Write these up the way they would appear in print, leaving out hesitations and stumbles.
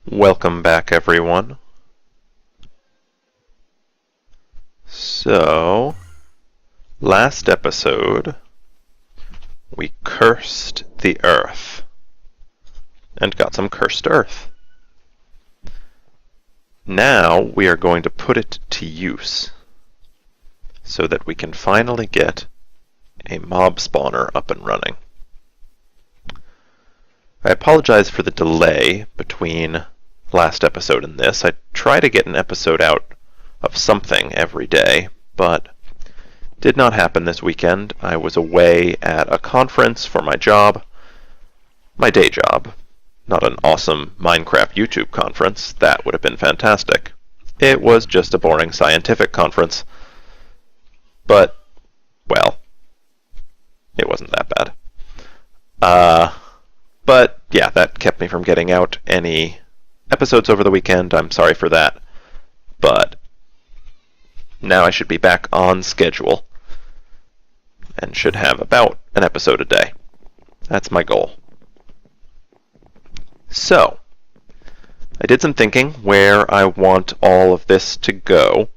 Welcome back, everyone. So, last episode, we cursed the Earth and got some cursed Earth. Now we are going to put it to use so that we can finally get a mob spawner up and running. I apologize for the delay between last episode and this. I try to get an episode out of something every day, but did not happen this weekend. I was away at a conference for my job, my day job. Not an awesome Minecraft YouTube conference. That would have been fantastic. It was just a boring scientific conference. But, well, it wasn't that bad. But, yeah, that kept me from getting out any episodes over the weekend. I'm sorry for that. But now I should be back on schedule and should have about an episode a day. That's my goal. So, I did some thinking where I want all of this to go.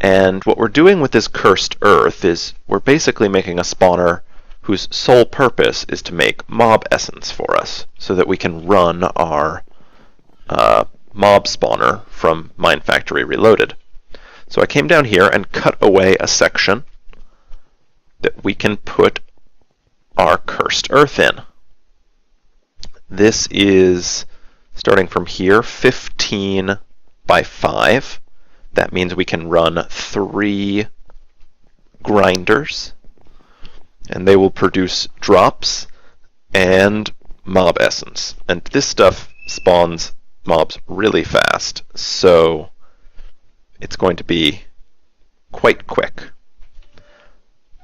And what we're doing with this cursed Earth is we're basically making a spawner whose sole purpose is to make mob essence for us so that we can run our mob spawner from Mine Factory Reloaded. So I came down here and cut away a section that we can put our cursed Earth in. This is, starting from here, 15 by 5. That means we can run 3 grinders, and they will produce drops and mob essence. And this stuff spawns mobs really fast, so it's going to be quite quick.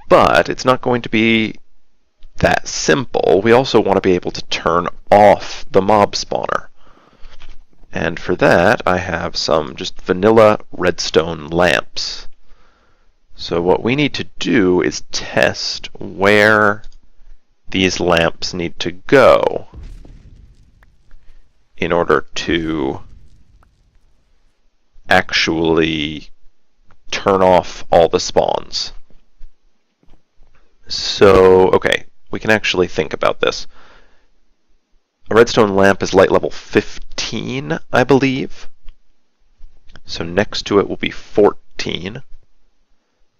But it's not going to be that simple. We also want to be able to turn off the mob spawner. And for that, I have some just vanilla redstone lamps. So what we need to do is test where these lamps need to go in order to actually turn off all the spawns. So, okay, we can actually think about this. A redstone lamp is light level 15, I believe. So next to it will be 14,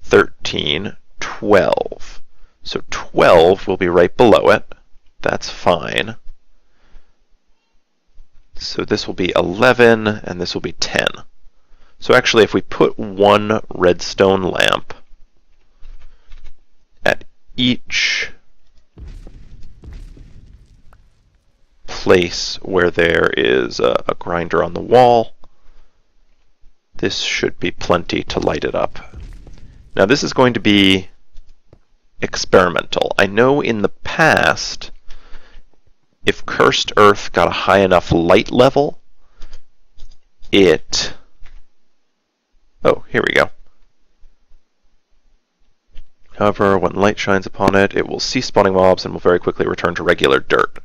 13, 12. So 12 will be right below it. That's fine. So this will be 11, and this will be 10. So actually, if we put one redstone lamp at each place where there is a grinder on the wall, this should be plenty to light it up. Now this is going to be experimental. I know in the past, if Cursed Earth got a high enough light level, it... Oh, here we go. However, when light shines upon it, it will cease spawning mobs and will very quickly return to regular dirt.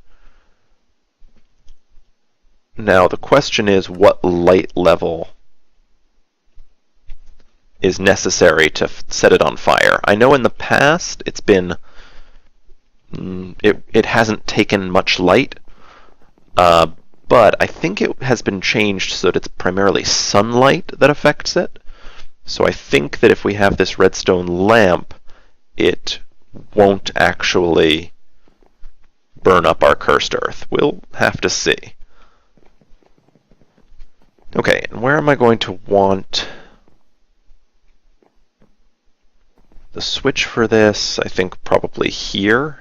Now, the question is, what light level is necessary to set it on fire? I know in the past it's been... It hasn't taken much light, but I think it has been changed so that it's primarily sunlight that affects it. So I think that if we have this redstone lamp, it won't actually burn up our cursed Earth. We'll have to see. Okay, and where am I going to want the switch for this? I think probably here.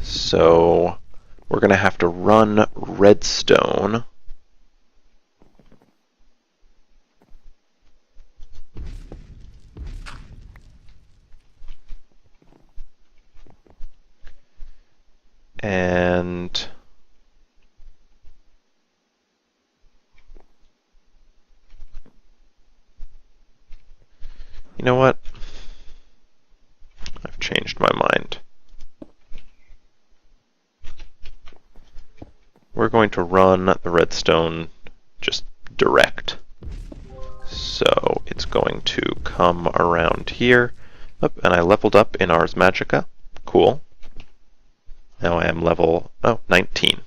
So we're going to have to run redstone. And you know what? I've changed my mind. We're going to run the redstone just direct. So it's going to come around here. Oh, and I leveled up in Ars Magica. Cool. Now I am level 19.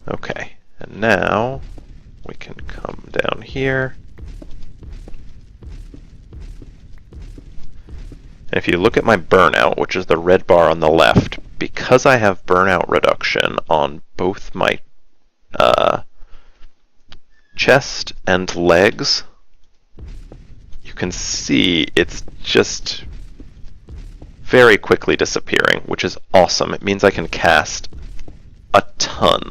Okay, and now we can come down here. And if you look at my burnout, which is the red bar on the left, because I have burnout reduction on both my chest and legs, you can see it's just very quickly disappearing, which is awesome. It means I can cast a ton.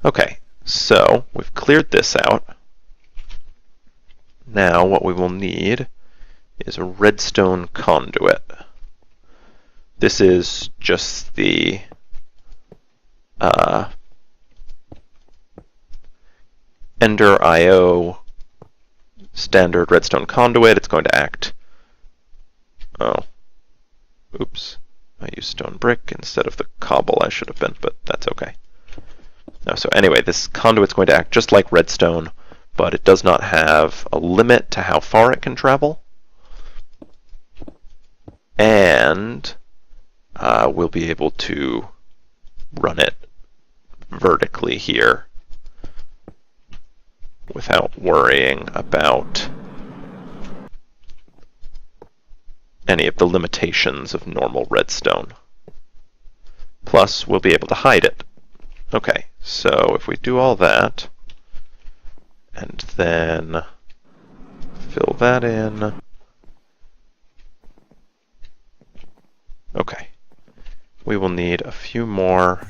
Okay, so we've cleared this out. Now what we will need is a redstone conduit. This is just the Ender IO standard redstone conduit. It's going to act... Oh. Oops. I used stone brick instead of the cobble I should have been, but that's okay. No, so anyway, this conduit's going to act just like redstone, but it does not have a limit to how far it can travel. And we'll be able to run it vertically here without worrying about any of the limitations of normal redstone. Plus, we'll be able to hide it. Okay, so if we do all that, and then fill that in. Okay, we will need a few more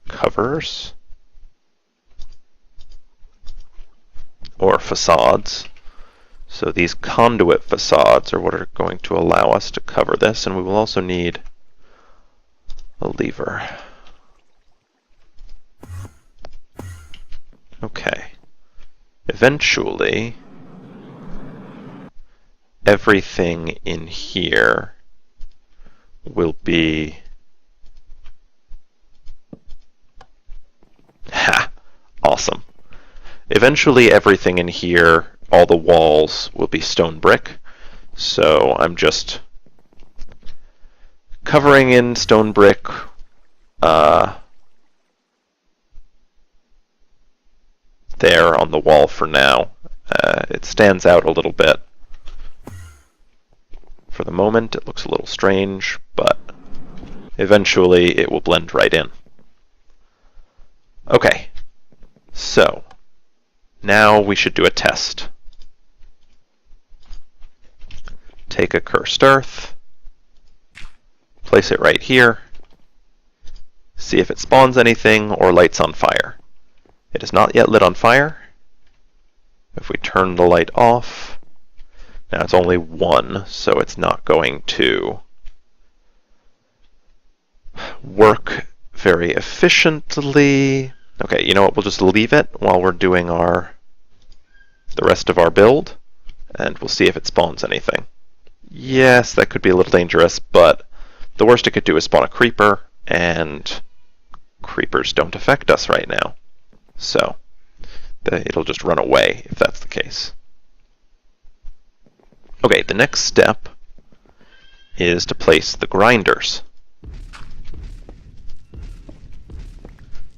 covers, or facades. So these conduit facades are what are going to allow us to cover this, and we will also need a lever. Okay. Eventually, everything in here will be... Ha! Awesome. Eventually, everything in here, all the walls, will be stone brick. So I'm just covering in stone brick there on the wall for now. It stands out a little bit. For the moment, it looks a little strange, but eventually it will blend right in. Okay, so now we should do a test. Take a cursed earth, place it right here, see if it spawns anything or lights on fire. It is not yet lit on fire. If we turn the light off, now it's only 1, so it's not going to work very efficiently. Okay, you know what, we'll just leave it while we're doing the rest of our build, and we'll see if it spawns anything. Yes, that could be a little dangerous, but the worst it could do is spawn a creeper, and creepers don't affect us right now. So it'll just run away if that's the case. Okay, the next step is to place the grinders.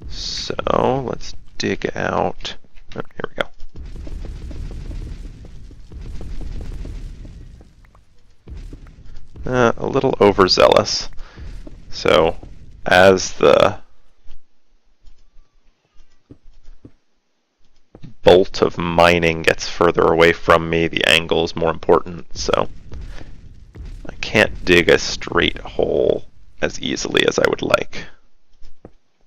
So let's dig out. Oh, here we go. A little overzealous. So as the bolt of mining gets further away from me, the angle is more important, so I can't dig a straight hole as easily as I would like.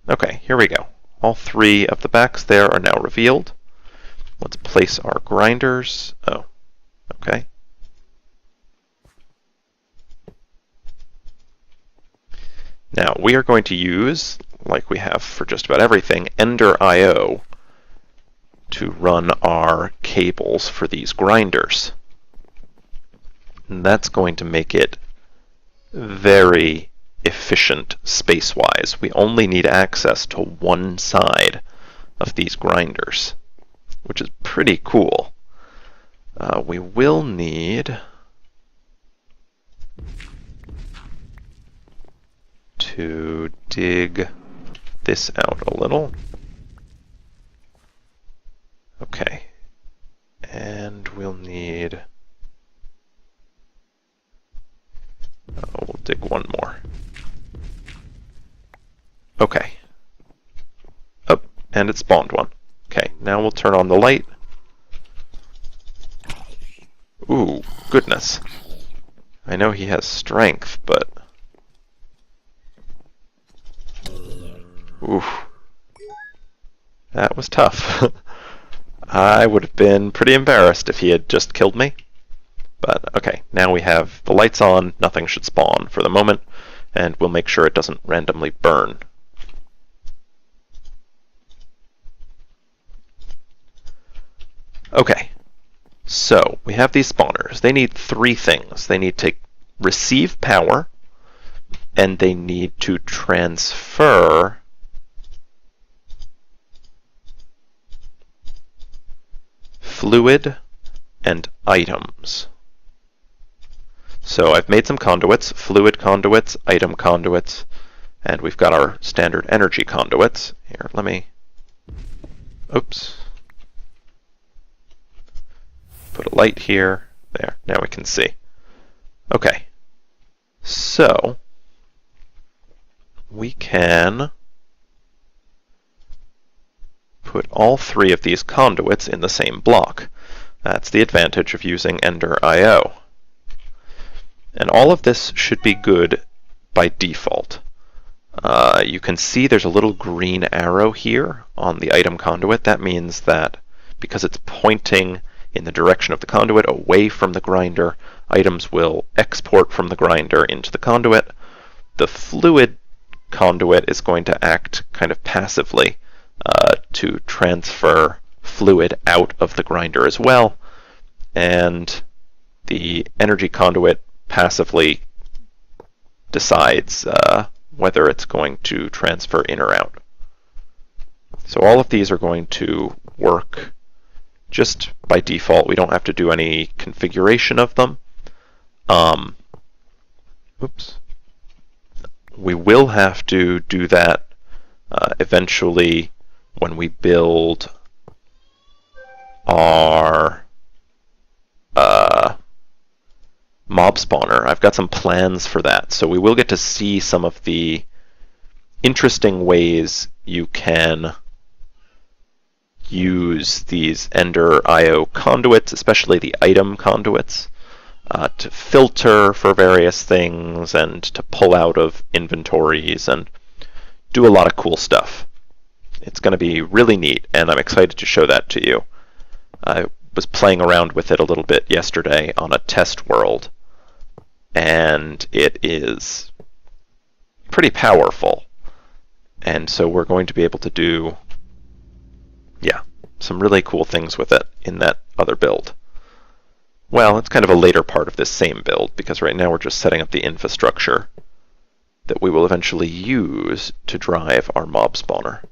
Okay, here we go. All 3 of the backs there are now revealed. Let's place our grinders. Oh, okay. Now, we are going to use, like we have for just about everything, Ender IO to run our cables for these grinders. And that's going to make it very efficient space-wise. We only need access to one side of these grinders, which is pretty cool. We will need to dig this out a little. Okay, and we'll need, we'll dig one more. Okay. Oh, and it spawned one. Okay, now we'll turn on the light. Ooh, goodness. I know he has strength, but... Oof. That was tough. I would have been pretty embarrassed if he had just killed me. But, okay, now we have the lights on, nothing should spawn for the moment, and we'll make sure it doesn't randomly burn. Okay, so we have these spawners. They need three things. They need to receive power, and they need to transfer fluid and items. So I've made some conduits, fluid conduits, item conduits, and we've got our standard energy conduits. Here, let me, oops. Put a light here. There, now we can see. Okay, so we can put all three of these conduits in the same block. That's the advantage of using Ender IO. And all of this should be good by default. You can see there's a little green arrow here on the item conduit. That means that because it's pointing in the direction of the conduit away from the grinder, items will export from the grinder into the conduit. The fluid conduit is going to act kind of passively to transfer fluid out of the grinder as well, and the energy conduit passively decides whether it's going to transfer in or out. So all of these are going to work just by default. We don't have to do any configuration of them. Oops. We will have to do that eventually when we build our mob spawner. I've got some plans for that, so we will get to see some of the interesting ways you can use these Ender IO conduits, especially the item conduits, to filter for various things and to pull out of inventories and do a lot of cool stuff. It's going to be really neat, and I'm excited to show that to you. I was playing around with it a little bit yesterday on a test world, and it is pretty powerful. And so we're going to be able to do, yeah, some really cool things with it in that other build. Well, it's kind of a later part of this same build, because right now we're just setting up the infrastructure that we will eventually use to drive our mob spawner.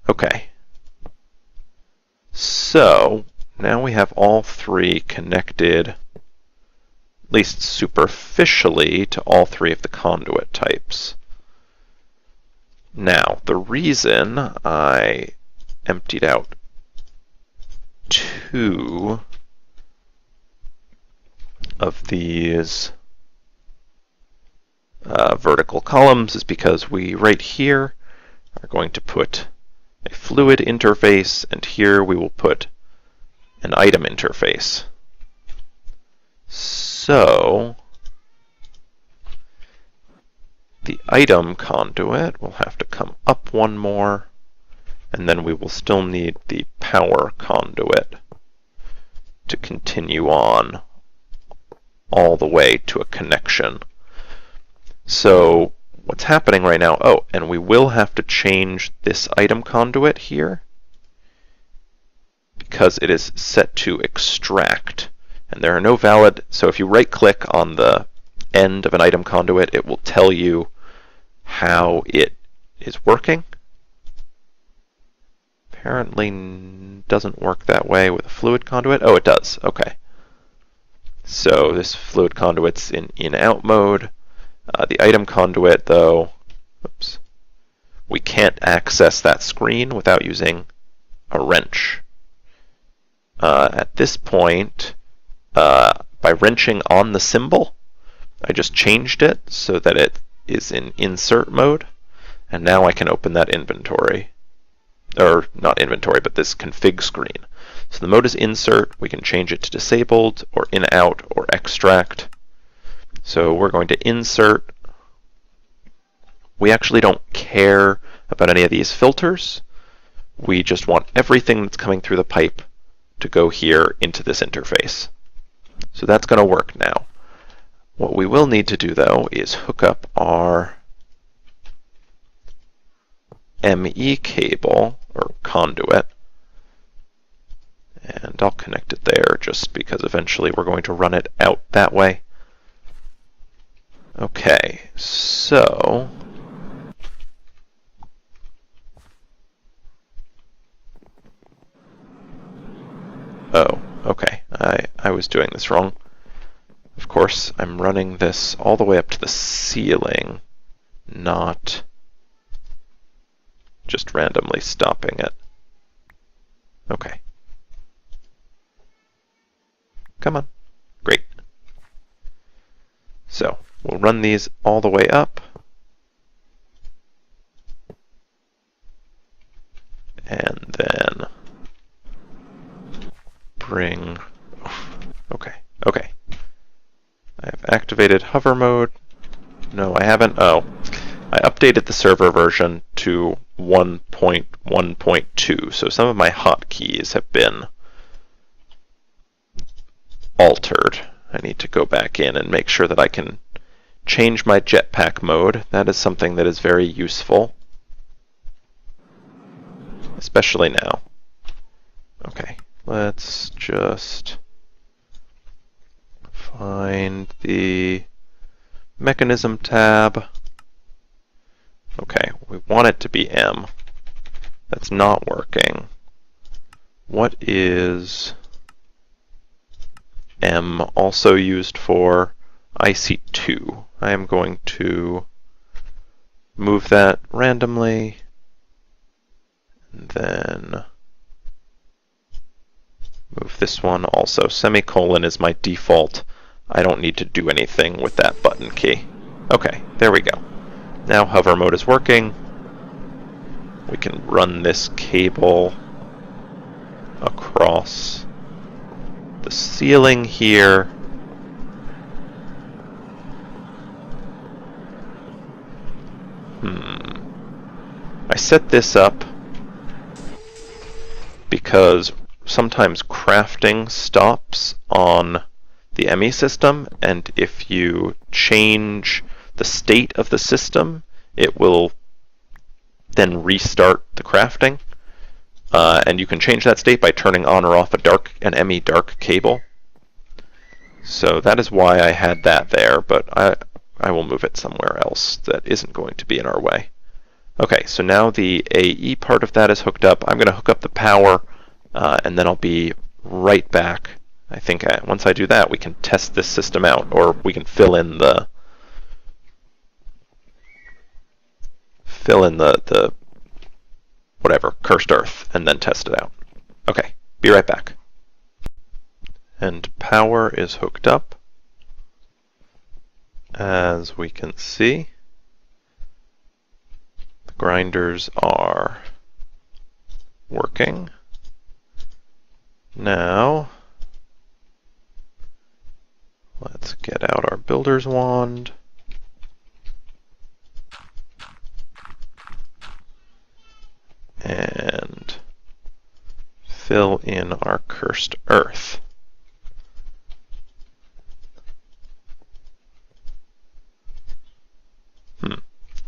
Okay. So, now we have all three connected, at least superficially, to all three of the conduit types. Now, the reason I emptied out two of these vertical columns is because we, right here, are going to put a fluid interface, and here we will put an item interface. So, the item conduit will have to come up one more, and then we will still need the power conduit to continue on all the way to a connection. So what's happening right now, oh, and we will have to change this item conduit here because it is set to extract, And there are no valid, so if you right-click on the end of an item conduit, it will tell you how it is working. Apparently doesn't work that way with a fluid conduit. Oh, it does. Okay. So this fluid conduit's in in-out mode. The item conduit, though, oops, we can't access that screen without using a wrench. At this point, by wrenching on the symbol, I just changed it so that it is in insert mode, and now I can open that inventory. Or not inventory, but this config screen. So the mode is insert. We can change it to disabled or in out or extract. So we're going to insert. We actually don't care about any of these filters. We just want everything that's coming through the pipe to go here into this interface. So that's going to work now. What we will need to do, though, is hook up our ME cable, or conduit, and I'll connect it there just because eventually we're going to run it out that way. Okay, so oh, okay, I was doing this wrong. Of course, I'm running this all the way up to the ceiling, not just randomly stopping it. Okay. Come on. Great. So, we'll run these all the way up. And then bring... Okay. Okay. I've activated hover mode. No, I haven't. Oh. I updated the server version to 1.1.2, so some of my hotkeys have been altered. I need to go back in and make sure that I can change my jetpack mode. That is something that is very useful, especially now. Okay, let's just find the mechanism tab. Okay, we want it to be M. That's not working. What is M also used for? I see 2. I am going to move that randomly, and then move this one also. Semicolon is my default. I don't need to do anything with that button key. Okay, there we go. Now hover mode is working. We can run this cable across the ceiling here. I set this up because sometimes crafting stops on the ME system, and if you change the state of the system, it will then restart the crafting. And you can change that state by turning on or off an ME dark cable. So that is why I had that there, but I will move it somewhere else that isn't going to be in our way. Okay, so now the AE part of that is hooked up. I'm going to hook up the power, and then I'll be right back. I think once I do that, we can test this system out, or we can fill in the whatever, cursed earth, and then test it out. Okay, be right back. And power is hooked up. As we can see, the grinders are working. Now, let's get out our builder's wand. And fill in our cursed earth.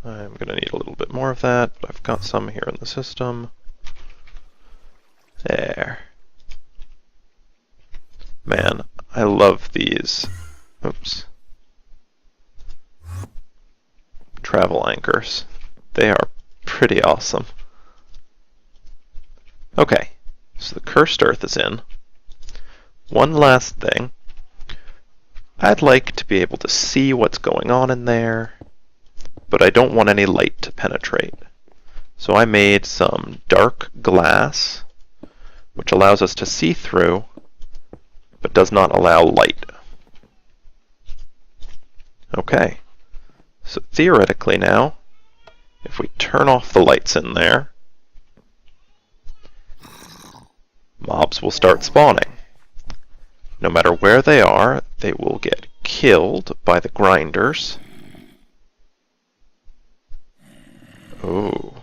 I'm going to need a little bit more of that, but I've got some here in the system. There. Man, I love these, oops, travel anchors. They are pretty awesome. Okay, so the cursed earth is in. One last thing. I'd like to be able to see what's going on in there, but I don't want any light to penetrate. So I made some dark glass, which allows us to see through, but does not allow light. Okay, so theoretically now, if we turn off the lights in there, mobs will start spawning. No matter where they are, they will get killed by the grinders. Ooh.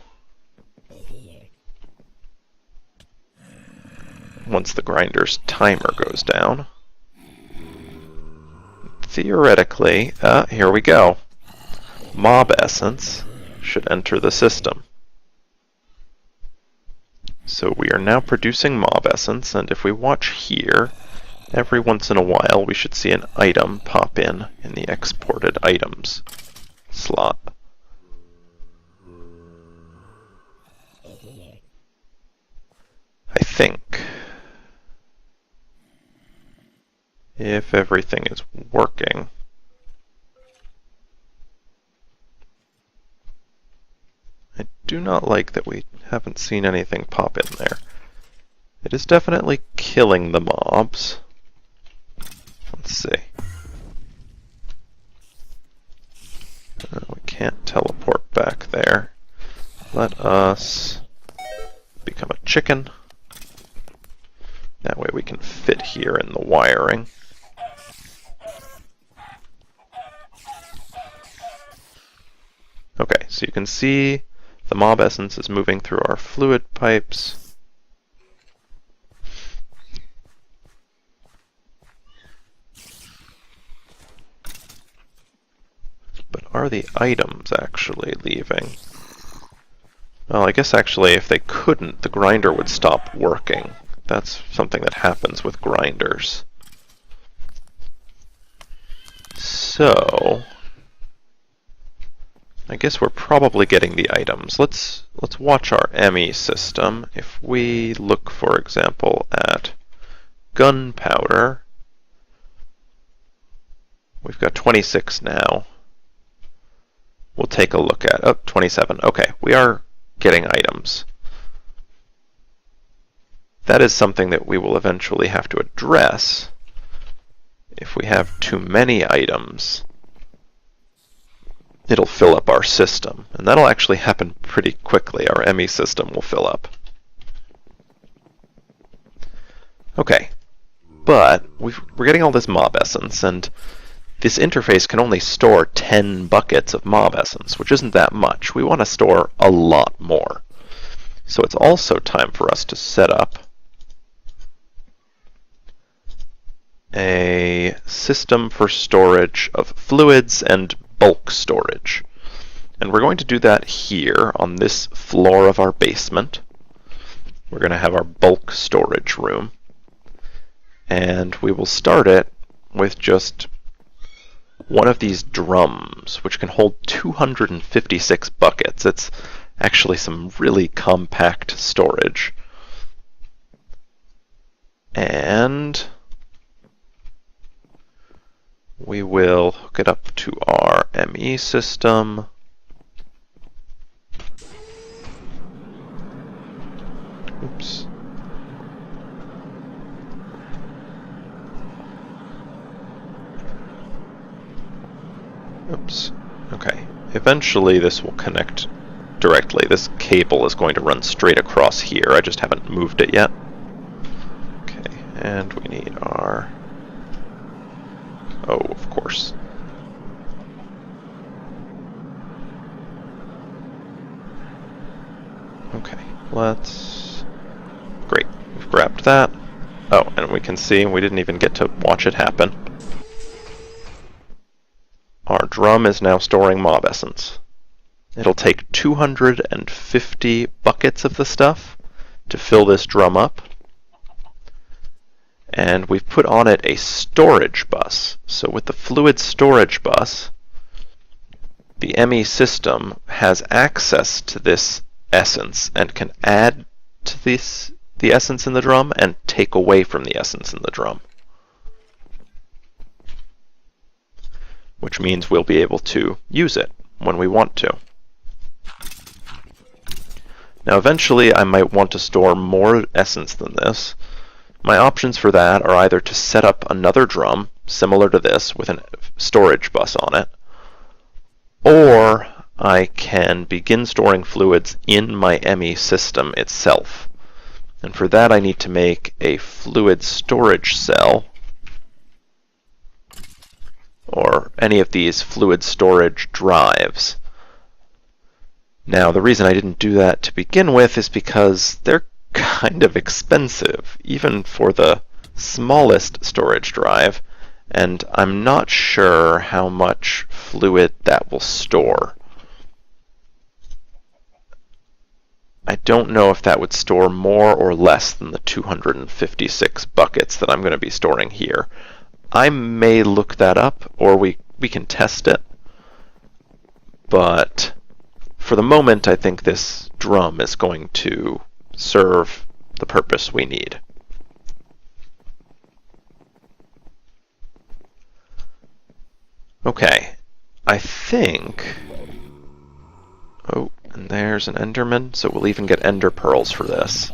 Once the grinder's timer goes down. Theoretically, here we go. Mob essence should enter the system. So we are now producing mob essence, and if we watch here, every once in a while we should see an item pop in the exported items slot. I think if everything is working, I do not like that we haven't seen anything pop in there. It is definitely killing the mobs. Let's see. We can't teleport back there. Let us become a chicken. That way we can fit here in the wiring. Okay, so you can see the mob essence is moving through our fluid pipes. But are the items actually leaving? Well, I guess actually if they couldn't, the grinder would stop working. That's something that happens with grinders. So I guess we're probably getting the items. Let's watch our ME system. If we look, for example, at gunpowder, we've got 26 now. We'll take a look at 27. Okay, we are getting items. That is something that we will eventually have to address. If we have too many items, it'll fill up our system. And that'll actually happen pretty quickly. Our ME system will fill up. Okay, but we're getting all this mob essence, and this interface can only store 10 buckets of mob essence, which isn't that much. We want to store a lot more. So it's also time for us to set up a system for storage of fluids and bulk storage. And we're going to do that here on this floor of our basement. We're going to have our bulk storage room. And we will start it with just one of these drums, which can hold 256 buckets. It's actually some really compact storage. And we will hook it up to our ME system. Oops. Oops. Okay. Eventually this will connect directly. This cable is going to run straight across here. I just haven't moved it yet. Okay, and we need our... Oh, of course. Okay, let's... Great, we've grabbed that. Oh, and we can see we didn't even get to watch it happen. Our drum is now storing mob essence. It'll take 250 buckets of the stuff to fill this drum up. and we've put on it a storage bus. So with the fluid storage bus, the ME system has access to this essence and can add to the essence in the drum and take away from the essence in the drum, which means we'll be able to use it when we want to. Now eventually I might want to store more essence than this. My options for that are either to set up another drum similar to this with a storage bus on it, or I can begin storing fluids in my ME system itself. And for that I need to make a fluid storage cell, or any of these fluid storage drives. Now, the reason I didn't do that to begin with is because they're kind of expensive, even for the smallest storage drive, and I'm not sure how much fluid that will store. I don't know if that would store more or less than the 256 buckets that I'm going to be storing here. I may look that up, or we can test it, but for the moment I think this drum is going to serve the purpose we need. Okay, I think... Oh, and there's an Enderman, so we'll even get Ender Pearls for this.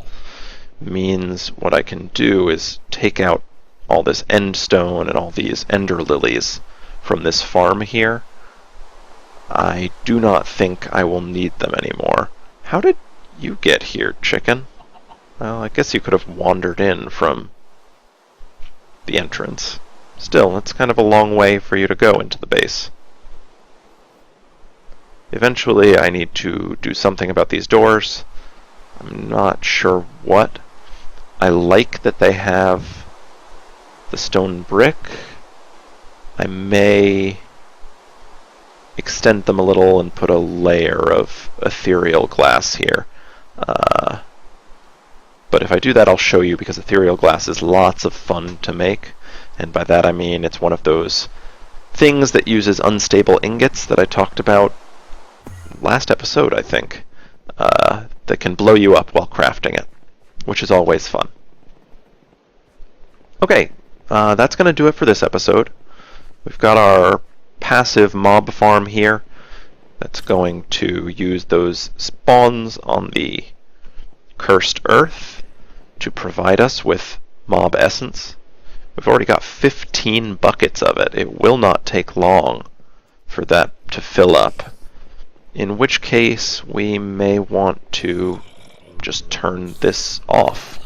Means what I can do is take out all this Endstone and all these Ender Lilies from this farm here. I do not think I will need them anymore. How did you get here, chicken? Well, I guess you could have wandered in from the entrance. Still, it's kind of a long way for you to go into the base. Eventually, I need to do something about these doors. I'm not sure what. I like that they have the stone brick. I may extend them a little and put a layer of ethereal glass here. But if I do that, I'll show you, because ethereal glass is lots of fun to make. And by that I mean it's one of those things that uses unstable ingots that I talked about last episode, I think, that can blow you up while crafting it, which is always fun. Okay, that's going to do it for this episode. We've got our passive mob farm here that's going to use those spawns on the cursed earth to provide us with mob essence. We've already got 15 buckets of it. It will not take long for that to fill up, in which case we may want to just turn this off.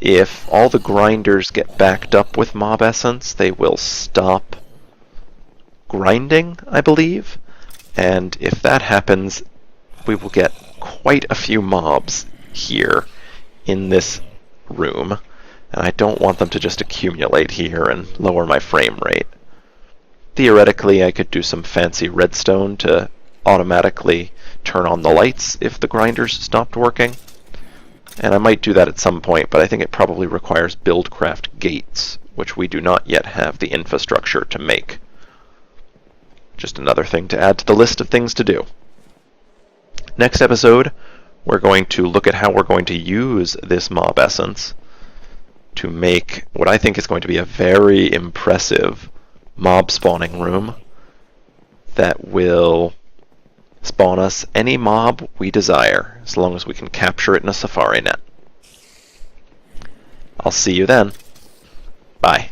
If all the grinders get backed up with mob essence, they will stop grinding, I believe, and if that happens, we will get quite a few mobs here in this room, and I don't want them to just accumulate here and lower my frame rate. Theoretically, I could do some fancy redstone to automatically turn on the lights if the grinders stopped working, and I might do that at some point, but I think it probably requires buildcraft gates, which we do not yet have the infrastructure to make. Just another thing to add to the list of things to do. Next episode, we're going to look at how we're going to use this mob essence to make what I think is going to be a very impressive mob spawning room that will spawn us any mob we desire, as long as we can capture it in a safari net. I'll see you then. Bye.